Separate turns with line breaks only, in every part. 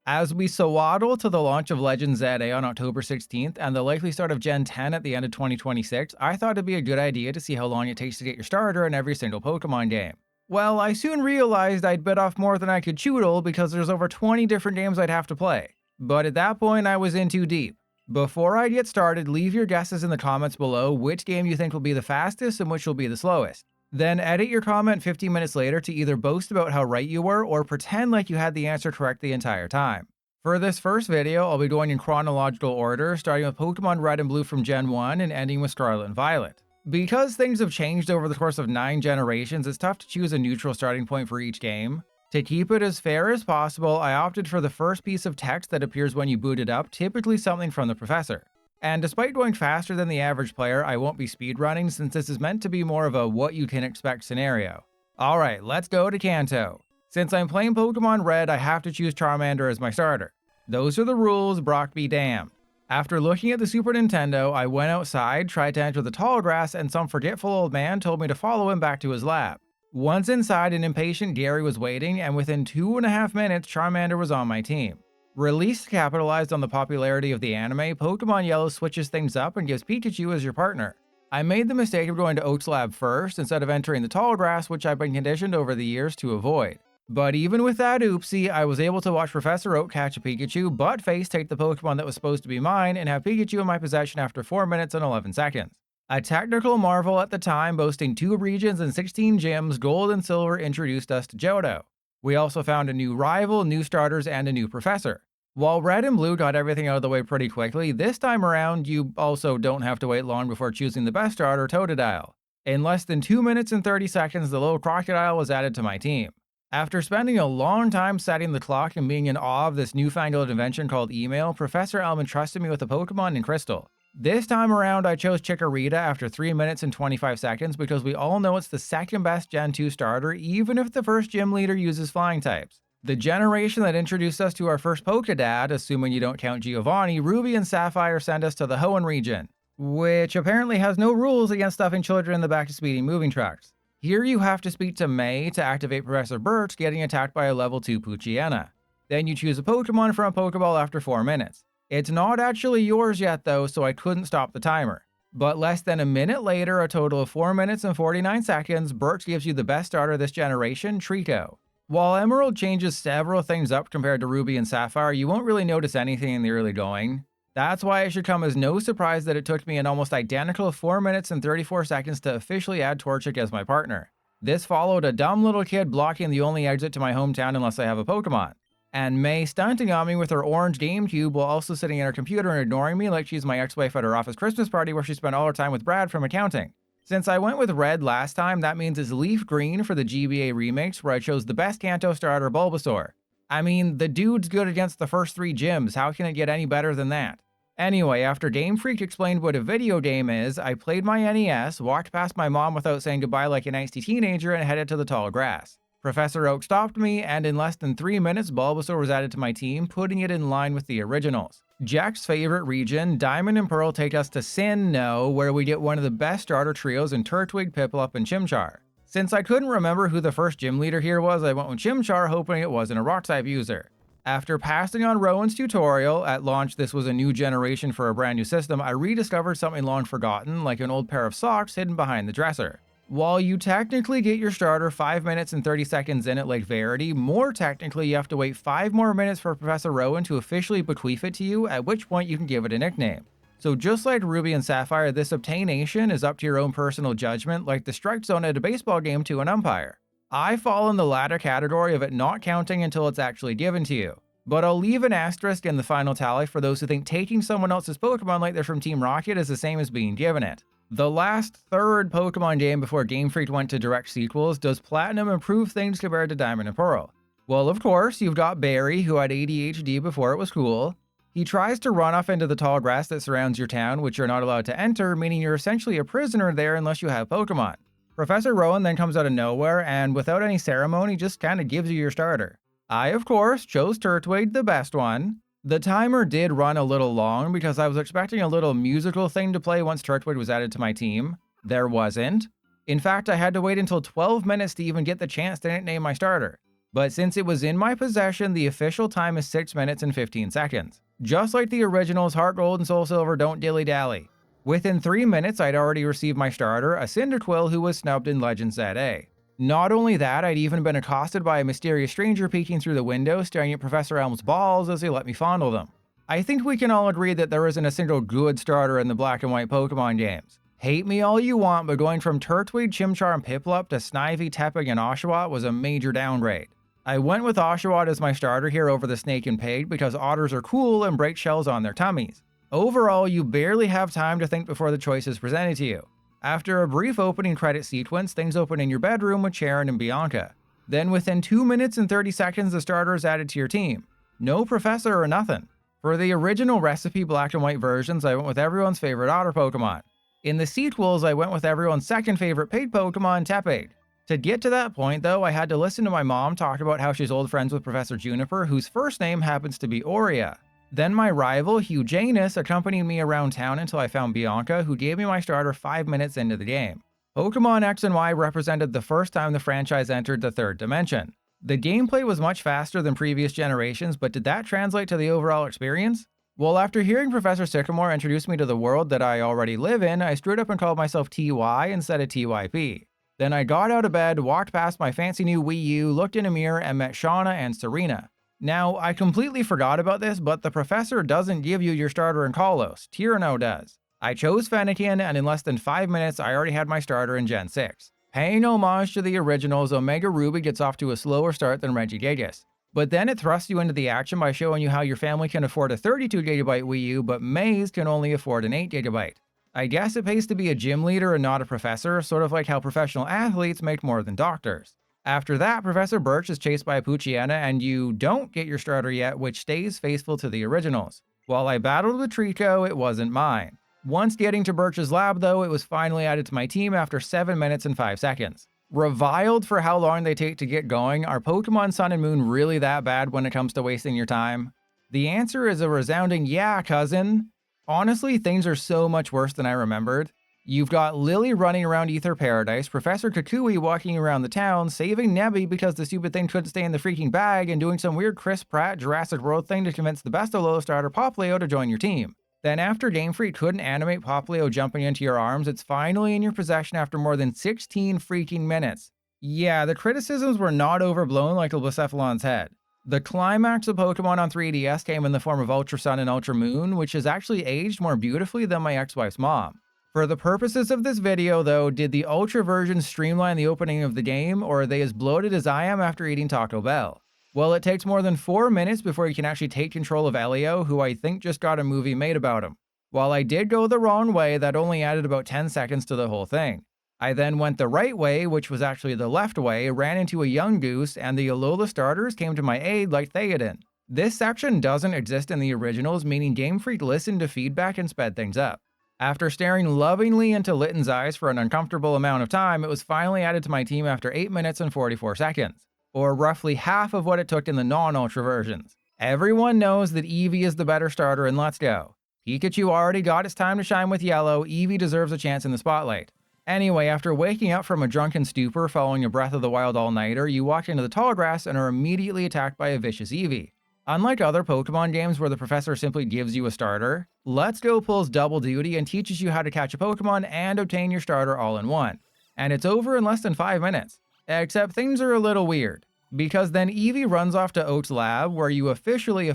As we swaddle to the launch of Legends ZA on October 16th and the likely start of Gen 10 at the end of 2026, I thought it'd be a good idea to see how long it takes to get your starter in every single Pokemon game. Well, I soon realized I'd bit off more than I could chew because there's over 20 different games I'd have to play. But at that point, I was in too deep. Before I get started, leave your guesses in the comments below which game you think will be the fastest and which will be the slowest. Then edit your comment 15 minutes later to either boast about how right you were or pretend like you had the answer correct the entire time. For this first video, I'll be going in chronological order, starting with Pokemon Red and Blue from Gen 1 and ending with Scarlet and Violet. Because things have changed over the course of 9 generations, it's tough to choose a neutral starting point for each game. To keep it as fair as possible, I opted for the first piece of text that appears when you boot it up, typically something from the professor. And despite going faster than the average player, I won't be speedrunning since this is meant to be more of a what you can expect scenario. Alright, let's go to Kanto. Since I'm playing Pokemon Red, I have to choose Charmander as my starter. Those are the rules, Brock be damned. After looking at the Super Nintendo, I went outside, tried to enter the tall grass, and some forgetful old man told me to follow him back to his lab. Once inside, an impatient Gary was waiting, and within 2.5 minutes, Charmander was on my team. Released capitalized on the popularity of the anime, Pokemon Yellow switches things up and gives Pikachu as your partner. I made the mistake of going to Oak's lab first instead of entering the tall grass, which I've been conditioned over the years to avoid. But even with that oopsie, I was able to watch Professor Oak catch a Pikachu, butt-face take the Pokemon that was supposed to be mine, and have Pikachu in my possession after 4 minutes and 11 seconds. A technical marvel at the time, boasting 2 regions and 16 gyms, Gold and Silver introduced us to Johto. We also found a new rival, new starters, and a new professor. While Red and Blue got everything out of the way pretty quickly, this time around, you also don't have to wait long before choosing the best starter, Totodile. In less than 2 minutes and 30 seconds, the little crocodile was added to my team. After spending a long time setting the clock and being in awe of this newfangled invention called email, Professor Elman trusted me with a Pokemon in Crystal. This time around, I chose Chikorita after 3 minutes and 25 seconds because we all know it's the second best Gen 2 starter, even if the first gym leader uses flying types. The generation that introduced us to our first Pokedad, assuming you don't count Giovanni, Ruby and Sapphire sent us to the Hoenn region, which apparently has no rules against stuffing children in the back to speeding moving trucks. Here you have to speak to May to activate Professor Birch getting attacked by a level 2 Poochyena. Then you choose a Pokemon from a Pokeball after 4 minutes. It's not actually yours yet though, so I couldn't stop the timer. But less than a minute later, a total of 4 minutes and 49 seconds, Birch gives you the best starter this generation, Treecko. While Emerald changes several things up compared to Ruby and Sapphire, you won't really notice anything in the early going. That's why it should come as no surprise that it took me an almost identical 4 minutes and 34 seconds to officially add Torchic as my partner. This followed a dumb little kid blocking the only exit to my hometown unless I have a Pokemon. And May stunting on me with her orange GameCube while also sitting in her computer and ignoring me like she's my ex-wife at her office Christmas party where she spent all her time with Brad from accounting. Since I went with Red last time, that means it's Leaf Green for the GBA remakes where I chose the best Kanto starter, Bulbasaur. I mean, the dude's good against the first 3 gyms, how can it get any better than that? Anyway, after Game Freak explained what a video game is, I played my NES, walked past my mom without saying goodbye like an angsty teenager, and headed to the tall grass. Professor Oak stopped me, and in less than 3 minutes, Bulbasaur was added to my team, putting it in line with the originals. Jack's favorite region, Diamond and Pearl, take us to Sinnoh, where we get one of the best starter trios in Turtwig, Piplup, and Chimchar. Since I couldn't remember who the first gym leader here was, I went with Chimchar, hoping it wasn't a Rock-type user. After passing on Rowan's tutorial, at launch this was a new generation for a brand new system, I rediscovered something long forgotten, like an old pair of socks hidden behind the dresser. While you technically get your starter 5 minutes and 30 seconds in at Lake Verity, more technically you have to wait 5 more minutes for Professor Rowan to officially bequeath it to you, at which point you can give it a nickname. So just like Ruby and Sapphire, this obtaination is up to your own personal judgment, like the strike zone at a baseball game to an umpire. I fall in the latter category of it not counting until it's actually given to you. But I'll leave an asterisk in the final tally for those who think taking someone else's Pokemon like they're from Team Rocket is the same as being given it. The last third Pokemon game before Game Freak went to direct sequels, does Platinum improve things compared to Diamond and Pearl? Well, of course, you've got Barry, who had ADHD before it was cool. He tries to run off into the tall grass that surrounds your town, which you're not allowed to enter, meaning you're essentially a prisoner there unless you have Pokemon. Professor Rowan then comes out of nowhere, and without any ceremony, just kinda gives you your starter. I, of course, chose Turtwig, the best one. The timer did run a little long because I was expecting a little musical thing to play once Turtwig was added to my team. There wasn't. In fact, I had to wait until 12 minutes to even get the chance to nickname my starter. But since it was in my possession, the official time is 6 minutes and 15 seconds. Just like the originals, Heart Gold and Soul Silver don't dilly-dally. Within 3 minutes, I'd already received my starter, a Cyndaquil who was snubbed in Legends ZA. Not only that, I'd even been accosted by a mysterious stranger peeking through the window, staring at Professor Elm's balls as he let me fondle them. I think we can all agree that there isn't a single good starter in the black and white Pokemon games. Hate me all you want, but going from Turtwig, Chimchar, and Piplup to Snivy, Tepig, and Oshawott was a major downgrade. I went with Oshawott as my starter here over the Snake and Pig because otters are cool and break shells on their tummies. Overall, you barely have time to think before the choice is presented to you. After a brief opening credit sequence, things open in your bedroom with Cheren and Bianca. Then within 2 minutes and 30 seconds, the starter is added to your team. No professor or nothing. For the original recipe black and white versions, I went with everyone's favorite otter Pokemon. In the sequels, I went with everyone's second favorite paid Pokemon, Tepig. To get to that point though, I had to listen to my mom talk about how she's old friends with Professor Juniper, whose first name happens to be Aurea. Then my rival, Hugh Janus, accompanied me around town until I found Bianca, who gave me my starter 5 minutes into the game. Pokemon X and Y represented the first time the franchise entered the third dimension. The gameplay was much faster than previous generations, but did that translate to the overall experience? Well, after hearing Professor Sycamore introduce me to the world that I already live in, I screwed up and called myself TY instead of TYP. Then I got out of bed, walked past my fancy new Wii U, looked in a mirror, and met Shauna and Serena. Now, I completely forgot about this, but the professor doesn't give you your starter in Kalos, Tyranno does. I chose Fennekin, and in less than 5 minutes, I already had my starter in Gen 6. Paying homage to the originals, Omega Ruby gets off to a slower start than Regigigas. But then it thrusts you into the action by showing you how your family can afford a 32GB Wii U, but Maze can only afford an 8GB. I guess it pays to be a gym leader and not a professor, sort of like how professional athletes make more than doctors. After that, Professor Birch is chased by a Poochyena, and you don't get your starter yet, which stays faithful to the originals. While I battled with Trico, it wasn't mine. Once getting to Birch's lab though, it was finally added to my team after 7 minutes and 5 seconds. Reviled for how long they take to get going, are Pokemon Sun and Moon really that bad when it comes to wasting your time? The answer is a resounding yeah, cousin. Honestly, things are so much worse than I remembered. You've got Lily running around Ether Paradise, Professor Kukui walking around the town, saving Nebby because the stupid thing couldn't stay in the freaking bag, and doing some weird Chris Pratt Jurassic World thing to convince the best Alola starter Popplio to join your team. Then after Game Freak couldn't animate Popplio jumping into your arms, it's finally in your possession after more than 16 freaking minutes. Yeah, the criticisms were not overblown like Blacephalon's head. The climax of Pokemon on 3DS came in the form of Ultra Sun and Ultra Moon, which has actually aged more beautifully than my ex-wife's mom. For the purposes of this video though, did the Ultra version streamline the opening of the game, or are they as bloated as I am after eating Taco Bell? Well, it takes more than 4 minutes before you can actually take control of Elio, who I think just got a movie made about him. While I did go the wrong way, that only added about 10 seconds to the whole thing. I then went the right way, which was actually the left way, ran into a young goose, and the Alola starters came to my aid like Theoden. This section doesn't exist in the originals, meaning Game Freak listened to feedback and sped things up. After staring lovingly into Litten's eyes for an uncomfortable amount of time, it was finally added to my team after 8 minutes and 44 seconds, or roughly half of what it took in the non-Ultra versions. Everyone knows that Eevee is the better starter in Let's Go. Pikachu already got its time to shine with Yellow, Eevee deserves a chance in the spotlight. Anyway, after waking up from a drunken stupor following a Breath of the Wild all-nighter, you walk into the tall grass and are immediately attacked by a vicious Eevee. Unlike other Pokemon games where the professor simply gives you a starter, Let's Go pulls double duty and teaches you how to catch a Pokemon and obtain your starter all in one. And it's over in less than 5 minutes. Except things are a little weird, because then Eevee runs off to Oak's lab, where you officially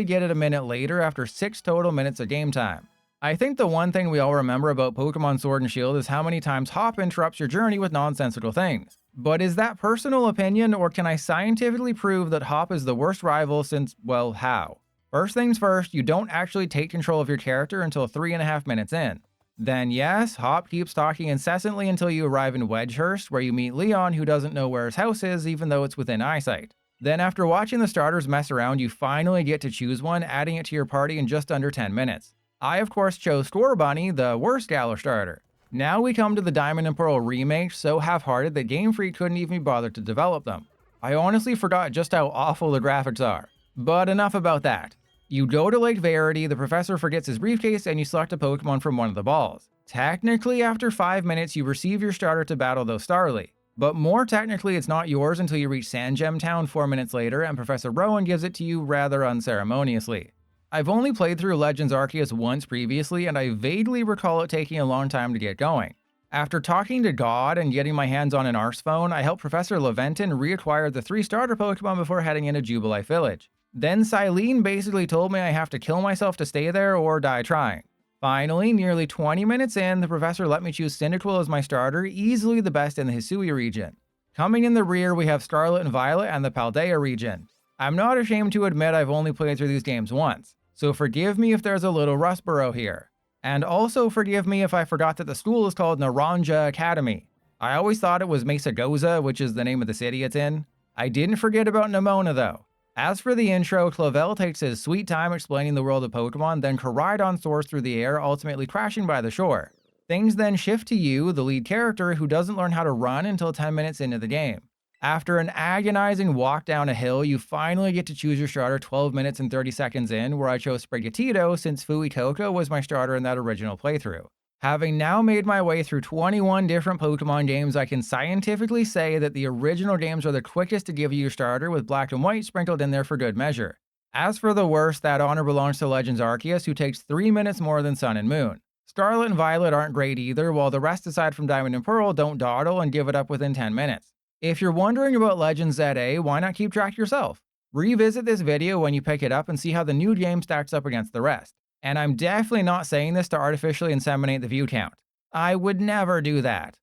get it a minute later after 6 total minutes of game time. I think the one thing we all remember about Pokemon Sword and Shield is how many times Hop interrupts your journey with nonsensical things. But is that personal opinion, or can I scientifically prove that Hop is the worst rival since, well, how? First things first, you don't actually take control of your character until 3.5 minutes in. Then yes, Hop keeps talking incessantly until you arrive in Wedgehurst, where you meet Leon, who doesn't know where his house is even though it's within eyesight. Then after watching the starters mess around, you finally get to choose one, adding it to your party in just under 10 minutes. I of course chose Scorbunny, the worst Galar starter. Now we come to the Diamond and Pearl remake, so half-hearted that Game Freak couldn't even be bothered to develop them. I honestly forgot just how awful the graphics are. But enough about that. You go to Lake Verity, the professor forgets his briefcase, and you select a Pokemon from one of the balls. Technically, after 5 minutes, you receive your starter to battle though Starly. But more technically, it's not yours until you reach Sandgem Town 4 minutes later, and Professor Rowan gives it to you rather unceremoniously. I've only played through Legends Arceus once previously, and I vaguely recall it taking a long time to get going. After talking to God and getting my hands on an Arcephone, I helped Professor Laventon reacquire the 3 starter Pokemon before heading into Jubilife Village. Then Silene basically told me I have to kill myself to stay there or die trying. Finally, nearly 20 minutes in, the professor let me choose Cyndaquil as my starter, easily the best in the Hisui region. Coming in the rear, we have Scarlet and Violet and the Paldea region. I'm not ashamed to admit I've only played through these games once, so forgive me if there's a little Rustboro here. And also forgive me if I forgot that the school is called Naranja Academy. I always thought it was Mesagoza, which is the name of the city it's in. I didn't forget about Nemona though. As for the intro, Clavel takes his sweet time explaining the world of Pokemon, then Koraidon soars through the air, ultimately crashing by the shore. Things then shift to you, the lead character, who doesn't learn how to run until 10 minutes into the game. After an agonizing walk down a hill, you finally get to choose your starter 12 minutes and 30 seconds in, where I chose Sprigatito since Fuecoco was my starter in that original playthrough. Having now made my way through 21 different Pokemon games, I can scientifically say that the original games are the quickest to give you your starter, with Black and White sprinkled in there for good measure. As for the worst, that honor belongs to Legends Arceus, who takes 3 minutes more than Sun and Moon. Scarlet and Violet aren't great either, while the rest aside from Diamond and Pearl don't dawdle and give it up within 10 minutes. If you're wondering about Legends ZA, why not keep track yourself? Revisit this video when you pick it up and see how the new game stacks up against the rest. And I'm definitely not saying this to artificially inseminate the view count. I would never do that.